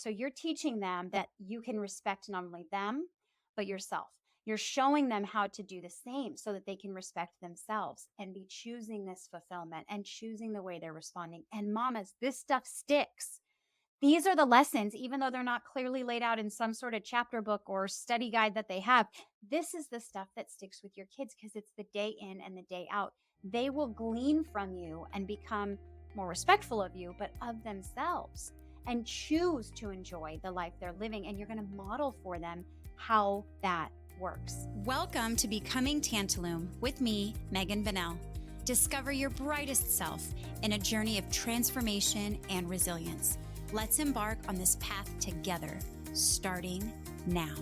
So you're teaching them that you can respect not only them, but yourself. You're showing them how to do the same so that they can respect themselves and be choosing this fulfillment and choosing the way they're responding. And mamas, this stuff sticks. These are the lessons, even though they're not clearly laid out in some sort of chapter book or study guide that they have. This is the stuff that sticks with your kids because it's the day in and the day out. They will glean from you and become more respectful of you, but of themselves, and choose to enjoy the life they're living. And you're going to model for them how that works. Welcome to Becoming Tantalum with me, Megan Bennell. Discover your brightest self in a journey of transformation and resilience. Let's embark on this path together, starting now.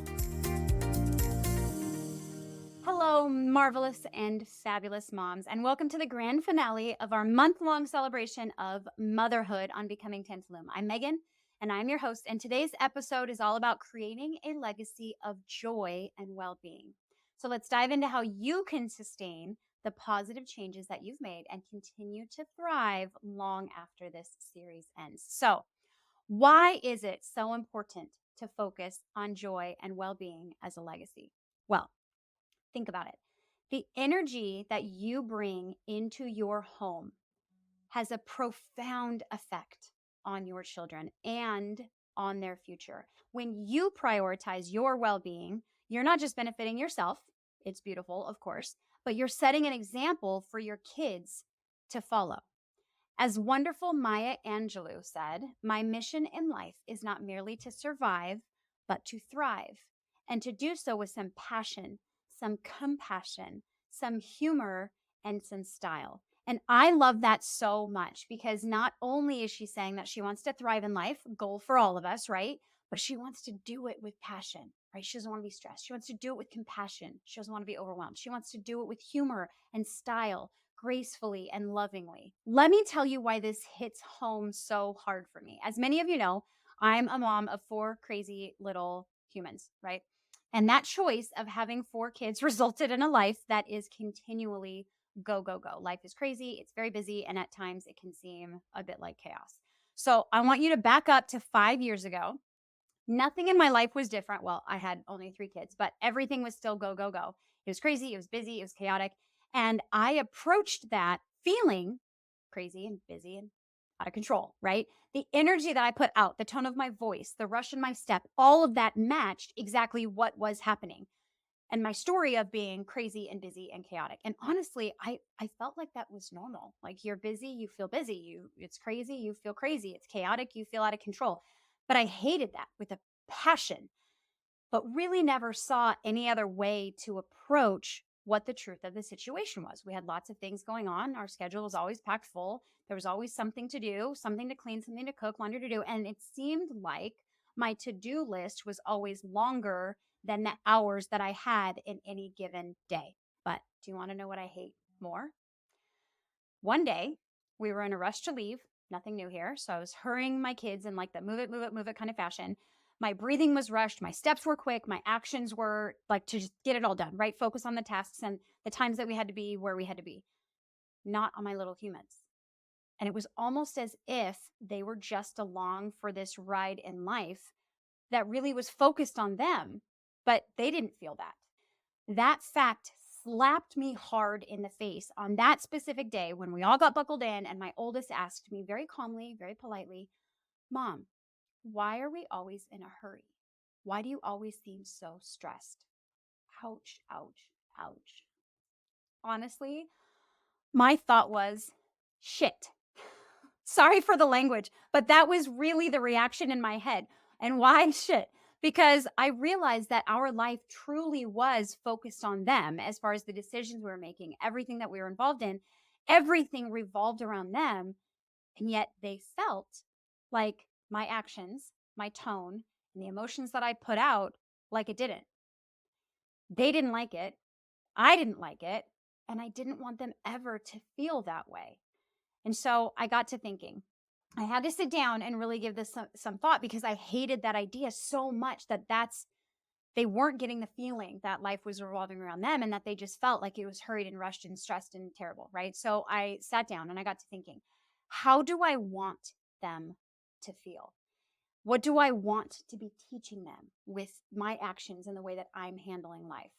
Hello, marvelous and fabulous moms, and welcome to the grand finale of our month-long celebration of motherhood on Becoming Tantalum. I'm Megan, and I'm your host, and today's episode is all about creating a legacy of joy and well-being. So let's dive into how you can sustain the positive changes that you've made and continue to thrive long after this series ends. So, why is it so important to focus on joy and well-being as a legacy? Well, think about it. The energy that you bring into your home has a profound effect on your children and on their future. When you prioritize your well-being, you're not just benefiting yourself. It's beautiful, of course, but you're setting an example for your kids to follow. As wonderful Maya Angelou said, my mission in life is not merely to survive, but to thrive, and to do so with some passion, some compassion, some humor, and some style. And I love that so much because not only is she saying that she wants to thrive in life, goal for all of us, right? But she wants to do it with passion, right? She doesn't want to be stressed. She wants to do it with compassion. She doesn't want to be overwhelmed. She wants to do it with humor and style, gracefully and lovingly. Let me tell you why this hits home so hard for me. As many of you know, I'm a mom of 4 crazy little humans, right? And that choice of having 4 kids resulted in a life that is continually go, go, go. Life is crazy, it's very busy, and at times it can seem a bit like chaos. So I want you to back up to 5 years ago. Nothing in my life was different. Well, I had only 3 kids, but everything was still go, go, go. It was crazy, it was busy, it was chaotic. And I approached that feeling crazy and busy and out of control, right? The energy that I put out, the tone of my voice, the rush in my step, all of that matched exactly what was happening. And my story of being crazy and busy and chaotic. And honestly, I felt like that was normal. Like you're busy, you feel busy. It's crazy, you feel crazy. It's chaotic, you feel out of control. But I hated that with a passion, but really never saw any other way to approach what the truth of the situation was. We had lots of things going on. Our schedule was always packed full. There was always something to do, something to clean, something to cook, laundry to do. And it seemed like my to-do list was always longer than the hours that I had in any given day. But do you want to know what I hate more? One day, we were in a rush to leave. Nothing new here. So I was hurrying my kids in like the move it, move it, move it kind of fashion. My breathing was rushed. My steps were quick. My actions were like to just get it all done, right? Focus on the tasks and the times that we had to be where we had to be, not on my little humans. And it was almost as if they were just along for this ride in life that really was focused on them, but they didn't feel that. That fact slapped me hard in the face on that specific day when we all got buckled in and my oldest asked me very calmly, very politely, Mom, why are we always in a hurry? Why do you always seem so stressed? Ouch, ouch, ouch. Honestly, my thought was, shit. Sorry for the language, but that was really the reaction in my head. And why shit? Because I realized that our life truly was focused on them as far as the decisions we were making, everything that we were involved in, everything revolved around them. And yet they felt like my actions, my tone, and the emotions that I put out, like it didn't. They didn't like it. I didn't like it. And I didn't want them ever to feel that way. And so I got to thinking, I had to sit down and really give this some thought because I hated that idea so much that they weren't getting the feeling that life was revolving around them and that they just felt like it was hurried and rushed and stressed and terrible, right? So I sat down and I got to thinking, how do I want them to feel? What do I want to be teaching them with my actions and the way that I'm handling life?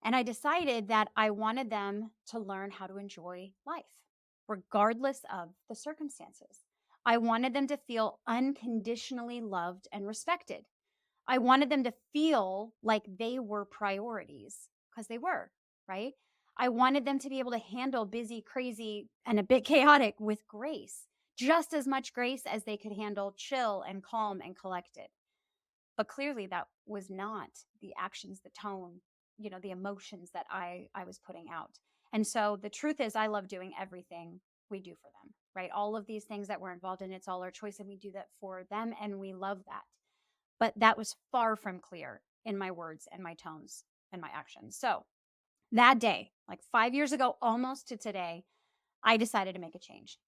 And I decided that I wanted them to learn how to enjoy life, regardless of the circumstances. I wanted them to feel unconditionally loved and respected. I wanted them to feel like they were priorities because they were, right? I wanted them to be able to handle busy, crazy, and a bit chaotic with grace, just as much grace as they could handle chill and calm and collected. But clearly that was not the actions, the tone, the emotions that I was putting out. And so the truth is I love doing everything we do for them, right? All of these things that we're involved in, it's all our choice and we do that for them and we love that. But that was far from clear in my words and my tones and my actions. So that day, like 5 years ago, almost to today, I decided to make a change.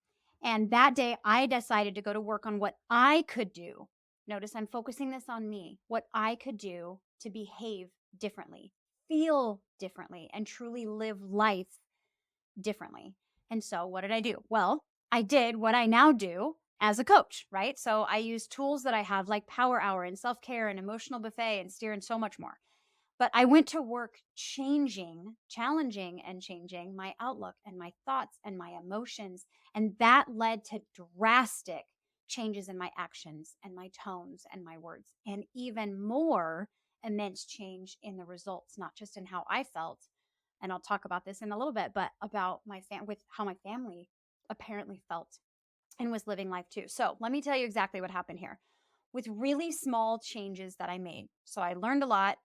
And that day, I decided to go to work on what I could do. Notice I'm focusing this on me, what I could do to behave differently, feel differently, and truly live life differently. And so, what did I do? Well, I did what I now do as a coach, right? So, I use tools that I have like Power Hour and self care and emotional buffet and steer and so much more. But I went to work challenging and changing my outlook and my thoughts and my emotions. And that led to drastic changes in my actions and my tones and my words, and even more immense change in the results, not just in how I felt. And I'll talk about this in a little bit, but about with how my family apparently felt and was living life too. So let me tell you exactly what happened here with really small changes that I made. So I learned a lot,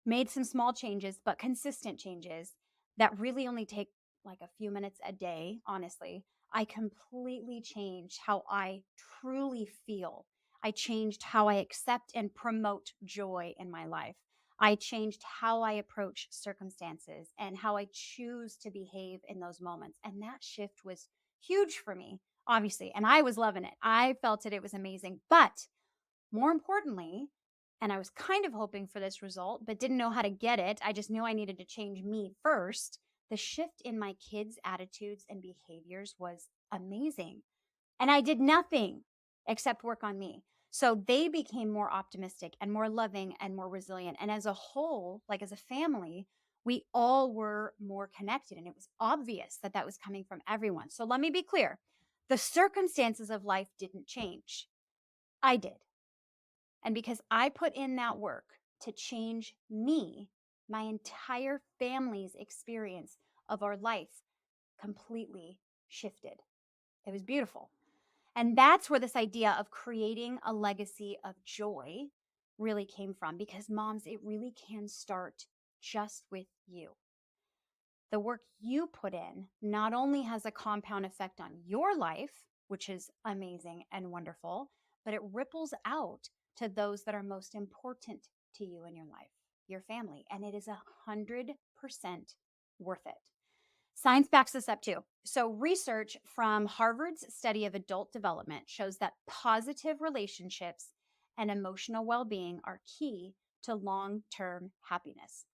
made some small changes, but consistent changes that really only take like a few minutes a day, honestly. I completely changed how I truly feel. I changed how I accept and promote joy in my life. I changed how I approach circumstances and how I choose to behave in those moments. And that shift was huge for me, obviously. And I was loving it. I felt it. It was amazing. But more importantly, and I was kind of hoping for this result, but didn't know how to get it. I just knew I needed to change me first. The shift in my kids' attitudes and behaviors was amazing. And I did nothing except work on me. So they became more optimistic and more loving and more resilient. And as a whole, like as a family, we all were more connected. And it was obvious that that was coming from everyone. So let me be clear, the circumstances of life didn't change. I did. And because I put in that work to change me, my entire family's experience of our life completely shifted. It was beautiful. And that's where this idea of creating a legacy of joy really came from, because moms, it really can start just with you. The work you put in not only has a compound effect on your life, which is amazing and wonderful, but it ripples out to those that are most important to you in your life, your family. And it is 100% worth it. Science backs this up too. So, research from Harvard's study of adult development shows that positive relationships and emotional well being are key to long term happiness.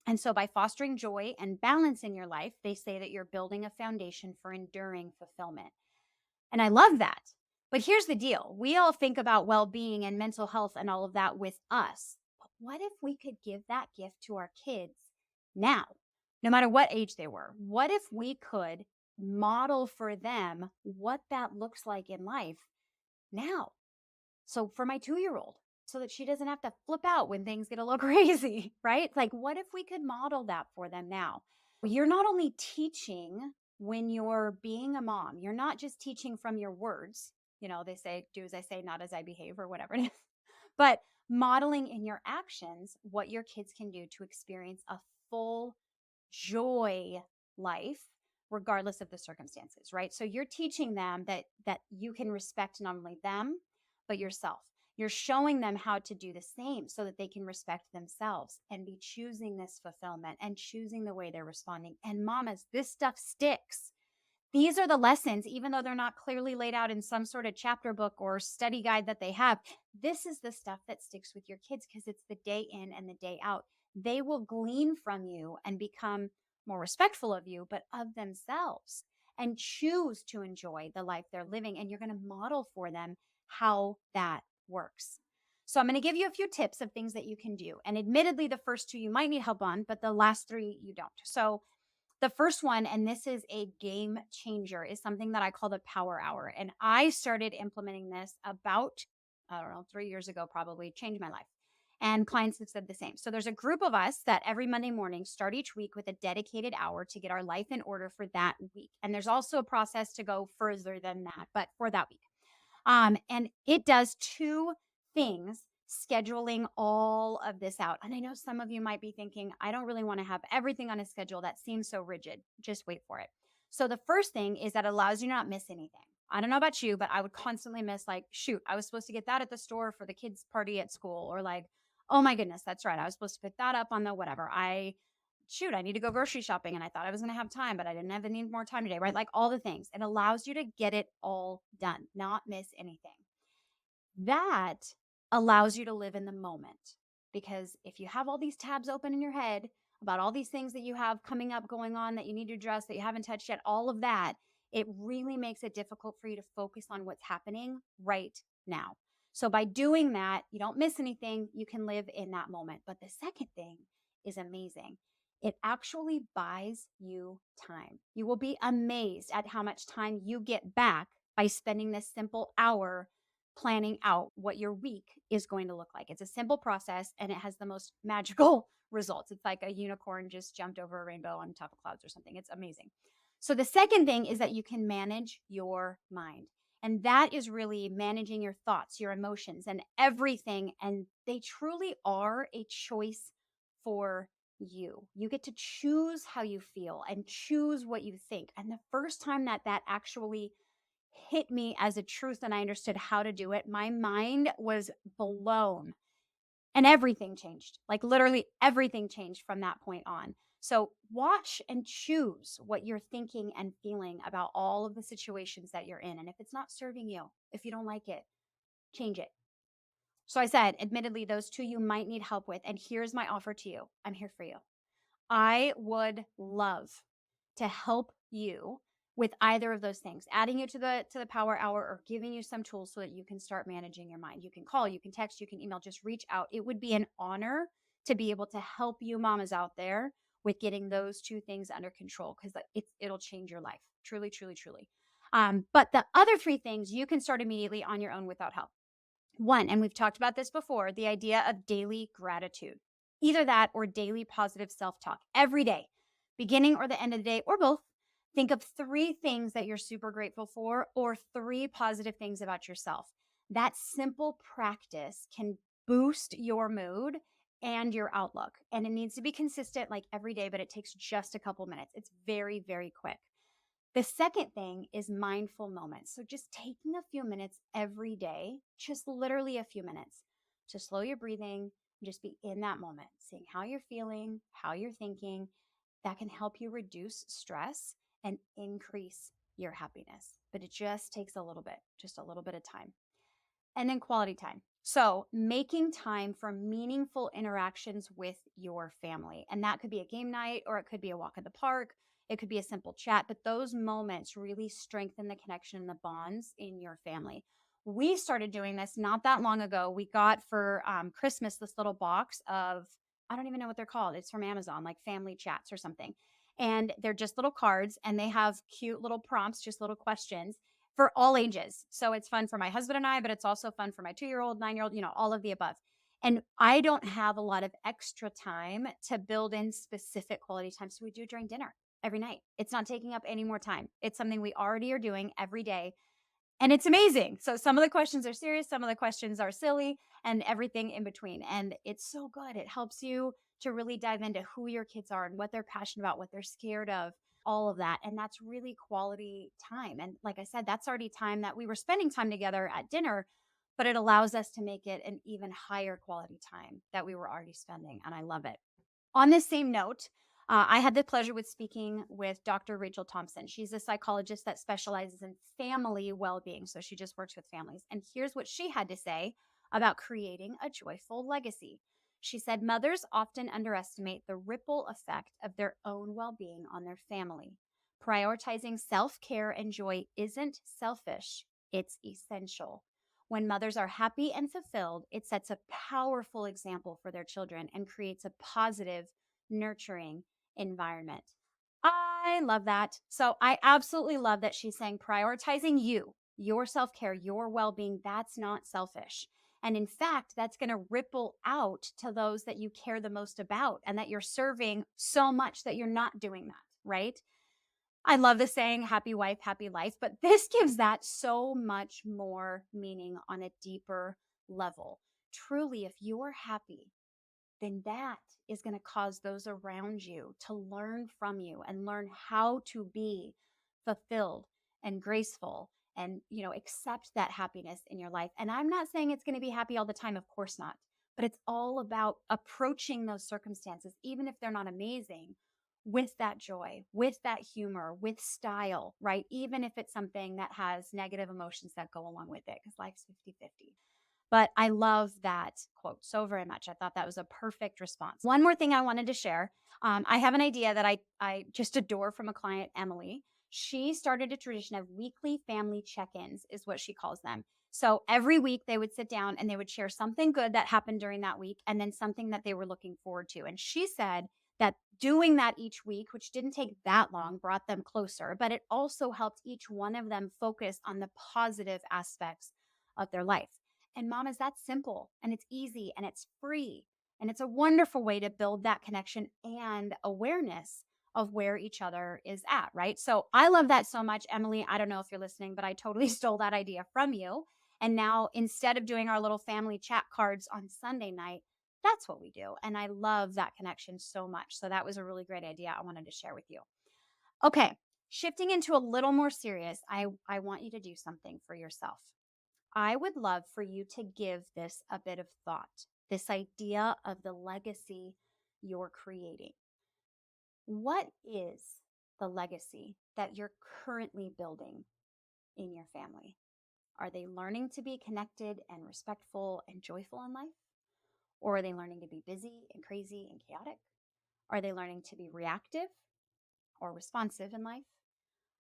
And so, by fostering joy and balance in your life, they say that you're building a foundation for enduring fulfillment. And I love that. But here's the deal, we all think about well being and mental health and all of that with us. But what if we could give that gift to our kids now, no matter what age they were? What if we could model for them what that looks like in life now? So for my 2-year-old, so that she doesn't have to flip out when things get a little crazy, right? Like, what if we could model that for them now? You're not only teaching when you're being a mom, you're not just teaching from your words. They say, do as I say, not as I behave, or whatever it is, but modeling in your actions what your kids can do to experience a full joy life regardless of the circumstances, right? So you're teaching them that you can respect not only them but yourself. You're showing them how to do the same so that they can respect themselves and be choosing this fulfillment and choosing the way they're responding. And mamas, this stuff sticks. These are the lessons, even though they're not clearly laid out in some sort of chapter book or study guide that they have. This is the stuff that sticks with your kids because it's the day in and the day out. They will glean from you and become more respectful of you, but of themselves, and choose to enjoy the life they're living. And you're going to model for them how that works. So I'm going to give you a few tips of things that you can do. And admittedly, the first two you might need help on, but the last three you don't. So the first one, and this is a game changer, is something that I call the power hour. And I started implementing this about, I don't know, 3 years ago, probably changed my life. And clients have said the same. So there's a group of us that every Monday morning start each week with a dedicated hour to get our life in order for that week. And there's also a process to go further than that, but for that week. And it does two things, scheduling all of this out. And I know some of you might be thinking, I don't really want to have everything on a schedule. That seems so rigid. Just wait for it. So the first thing is that allows you to not miss anything. I don't know about you, but I would constantly miss, like, shoot, I was supposed to get that at the store for the kids' party at school, or like, oh my goodness, that's right. I was supposed to put that up on the whatever. I need to go grocery shopping and I thought I was going to have time, but I didn't have any more time today, right? Like all the things. It allows you to get it all done, not miss anything. That allows you to live in the moment, because if you have all these tabs open in your head about all these things that you have coming up, going on, that you need to address, that you haven't touched yet, all of that, it really makes it difficult for you to focus on what's happening right now. So by doing that, you don't miss anything. You can live in that moment. But the second thing is amazing. It actually buys you time. You will be amazed at how much time you get back by spending this simple hour planning out what your week is going to look like. It's a simple process and it has the most magical results. It's like a unicorn just jumped over a rainbow on top of clouds or something. It's amazing. So the second thing is that you can manage your mind. And that is really managing your thoughts, your emotions, and everything. And they truly are a choice for you. You get to choose how you feel and choose what you think. And the first time that that actually hit me as a truth and I understood how to do it, my mind was blown and everything changed. Like literally everything changed from that point on. So watch and choose what you're thinking and feeling about all of the situations that you're in. And if it's not serving you, if you don't like it, change it. So I said, admittedly, those two you might need help with. And here's my offer to you. I'm here for you. I would love to help you with either of those things, adding you to the power hour or giving you some tools so that you can start managing your mind. You can call, you can text, you can email, just reach out. It would be an honor to be able to help you mamas out there with getting those two things under control, because it'll change your life. Truly, truly, truly. But the other three things you can start immediately on your own without help. One, and we've talked about this before, the idea of daily gratitude. Either that or daily positive self talk every day, beginning or the end of the day, or both. Think of three things that you're super grateful for, or three positive things about yourself. That simple practice can boost your mood and your outlook. And it needs to be consistent, like every day, but it takes just a couple minutes. It's very, very quick. The second thing is mindful moments. So just taking a few minutes every day, just literally a few minutes, to slow your breathing, just be in that moment, seeing how you're feeling, how you're thinking. That can help you reduce stress and increase your happiness. But it just takes just a little bit of time. And then quality time. So, making time for meaningful interactions with your family. And that could be a game night, or it could be a walk in the park. It could be a simple chat, but those moments really strengthen the connection and the bonds in your family. We started doing this not that long ago. We got for Christmas this little box of, I don't even know what they're called. It's from Amazon, like family chats or something. And they're just little cards and they have cute little prompts, just little questions for all ages. So it's fun for my husband and I, but it's also fun for my 2-year-old, 9-year-old, all of the above. And I don't have a lot of extra time to build in specific quality time. So we do during dinner every night. It's not taking up any more time. It's something we already are doing every day. And it's amazing. So some of the questions are serious, some of the questions are silly, and everything in between. And it's so good. It helps you to really dive into who your kids are and what they're passionate about, what they're scared of, all of that. And that's really quality time. And like I said, that's already time that we were spending time together at dinner, but it allows us to make it an even higher quality time that we were already spending. And I love it. On this same note, I had the pleasure with speaking with Dr. Rachel Thompson. She's a psychologist that specializes in family well-being. So she just works with families. And here's what she had to say about creating a joyful legacy. She said, mothers often underestimate the ripple effect of their own well-being on their family. Prioritizing self-care and joy isn't selfish, it's essential. When mothers are happy and fulfilled, it sets a powerful example for their children and creates a positive, nurturing environment. I love that. So I absolutely love that she's saying prioritizing you, your self care, your well being, that's not selfish. And in fact, that's going to ripple out to those that you care the most about and that you're serving so much that you're not doing that, right? I love the saying, happy wife, happy life, but this gives that so much more meaning on a deeper level. Truly, if you're happy, then that is going to cause those around you to learn from you and learn how to be fulfilled and graceful and accept that happiness in your life. And I'm not saying it's going to be happy all the time, of course not, but it's all about approaching those circumstances even if they're not amazing, with that joy, with that humor, with style, right? Even if it's something that has negative emotions that go along with it, because life's 50-50. But I love that quote so very much. I thought that was a perfect response. One more thing I wanted to share. I have an idea that I just adore from a client, Emily. She started a tradition of weekly family check-ins, is what she calls them. So every week they would sit down and they would share something good that happened during that week and then something that they were looking forward to. And she said that doing that each week, which didn't take that long, brought them closer, but it also helped each one of them focus on the positive aspects of their life. And mamas, that's simple and it's easy and it's free. And it's a wonderful way to build that connection and awareness of where each other is at, right? So I love that so much. Emily, I don't know if you're listening, but I totally stole that idea from you. And now instead of doing our little family chat cards on Sunday night, that's what we do. And I love that connection so much. So that was a really great idea I wanted to share with you. Okay, shifting into a little more serious, I want you to do something for yourself. I would love for you to give this a bit of thought, this idea of the legacy you're creating. What is the legacy that you're currently building in your family? Are they learning to be connected and respectful and joyful in life? Or are they learning to be busy and crazy and chaotic? Are they learning to be reactive or responsive in life?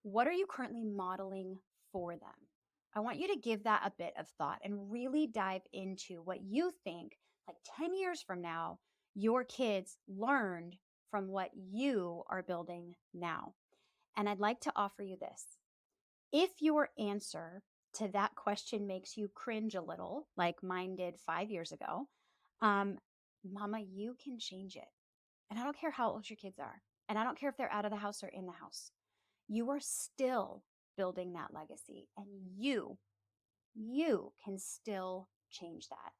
What are you currently modeling for them? I want you to give that a bit of thought and really dive into what you think, like 10 years from now, your kids learned from what you are building now. And I'd like to offer you this. If your answer to that question makes you cringe a little, like mine did 5 years ago, um, Mama, you can change it. And I don't care how old your kids are. And I don't care if they're out of the house or in the house. You are still building that legacy and you can still change that.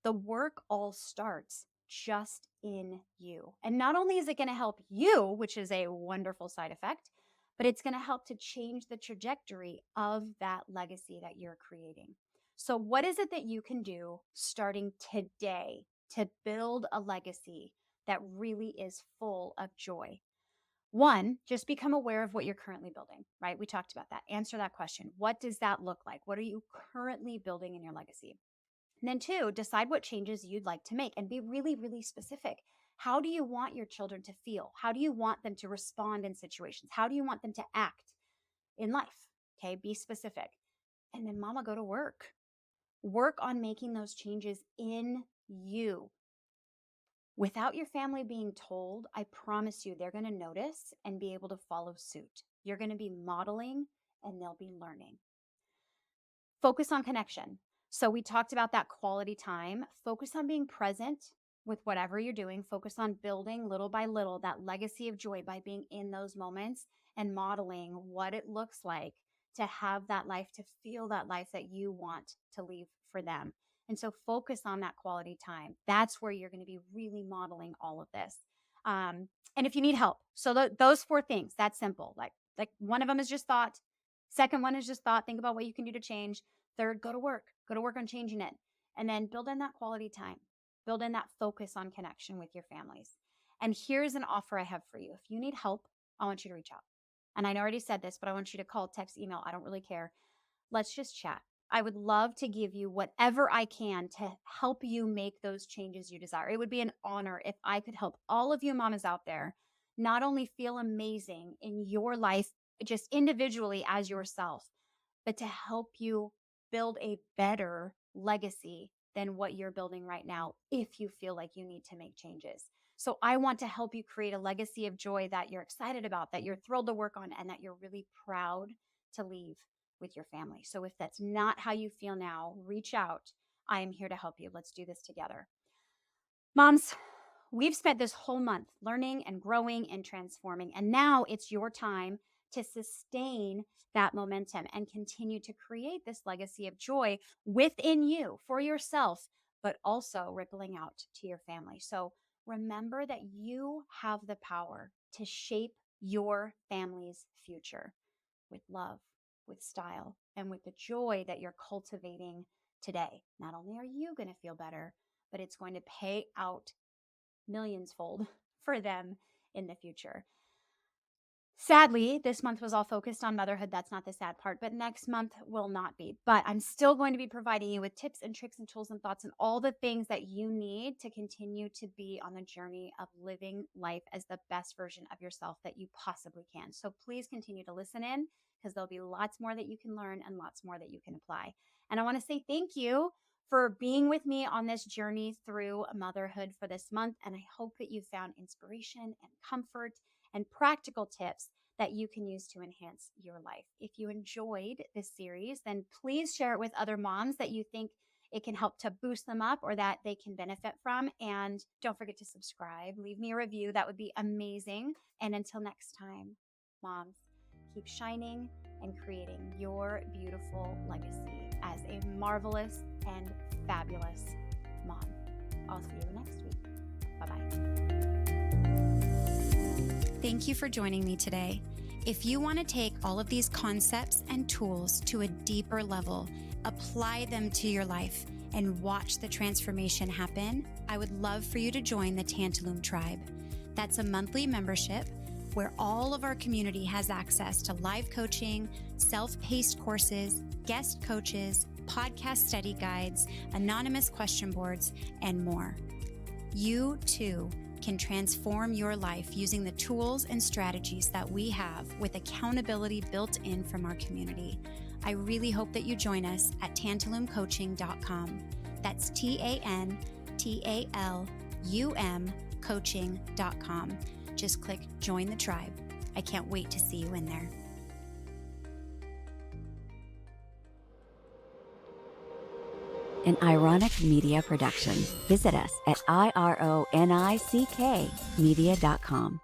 The work all starts just in you. And not only is it going to help you, which is a wonderful side effect, but it's going to help to change the trajectory of that legacy that you're creating. So, what is it that you can do starting today to build a legacy that really is full of joy? One, just become aware of what you're currently building, right? We talked about that. Answer that question. What does that look like? What are you currently building in your legacy? And then two, decide what changes you'd like to make and be really, really specific. How do you want your children to feel? How do you want them to respond in situations? How do you want them to act in life? Okay, be specific. And then, mama, go to work. Work on making those changes in you. Without your family being told, I promise you they're going to notice and be able to follow suit. You're going to be modeling and they'll be learning. Focus on connection. So we talked about that quality time. Focus on being present with whatever you're doing. Focus on building little by little that legacy of joy by being in those moments and modeling what it looks like to have that life, to feel that life that you want to leave for them. And so focus on that quality time. That's where you're going to be really modeling all of this. And if you need help, so those four things, that's simple. Like one of them is just thought. Second one is just thought. Think about what you can do to change. Third, go to work. Go to work on changing it. And then build in that quality time. Build in that focus on connection with your families. And here's an offer I have for you. If you need help, I want you to reach out. And I already said this, but I want you to call, text, email. I don't really care. Let's just chat. I would love to give you whatever I can to help you make those changes you desire. It would be an honor if I could help all of you mamas out there not only feel amazing in your life, just individually as yourself, but to help you build a better legacy than what you're building right now if you feel like you need to make changes. So I want to help you create a legacy of joy that you're excited about, that you're thrilled to work on, and that you're really proud to leave with your family. So if that's not how you feel now, reach out. I am here to help you. Let's do this together. Moms, we've spent this whole month learning and growing and transforming, and now it's your time to sustain that momentum and continue to create this legacy of joy within you for yourself, but also rippling out to your family. So remember that you have the power to shape your family's future with love, with style, and with the joy that you're cultivating today. Not only are you going to feel better, but it's going to pay out millions fold for them in the future. Sadly, this month was all focused on motherhood. That's not the sad part, but next month will not be. But I'm still going to be providing you with tips and tricks and tools and thoughts and all the things that you need to continue to be on the journey of living life as the best version of yourself that you possibly can. So please continue to listen in, because there'll be lots more that you can learn and lots more that you can apply. And I want to say thank you for being with me on this journey through motherhood for this month. And I hope that you found inspiration and comfort and practical tips that you can use to enhance your life. If you enjoyed this series, then please share it with other moms that you think it can help to boost them up or that they can benefit from. And don't forget to subscribe, leave me a review. That would be amazing. And until next time, moms, keep shining and creating your beautiful legacy as a marvelous and fabulous mom. I'll see you next week. Bye-bye. Thank you for joining me today. If you want to take all of these concepts and tools to a deeper level, apply them to your life, and watch the transformation happen, I would love for you to join the Tantalum Tribe. That's a monthly membership where all of our community has access to live coaching, self-paced courses, guest coaches, podcast study guides, anonymous question boards, and more. You too can transform your life using the tools and strategies that we have with accountability built in from our community. I really hope that you join us at tantalumcoaching.com. That's TANTALUM coaching.com. Just click join the tribe. I can't wait to see you in there. An Ironic Media production. Visit us at ironickmedia.com.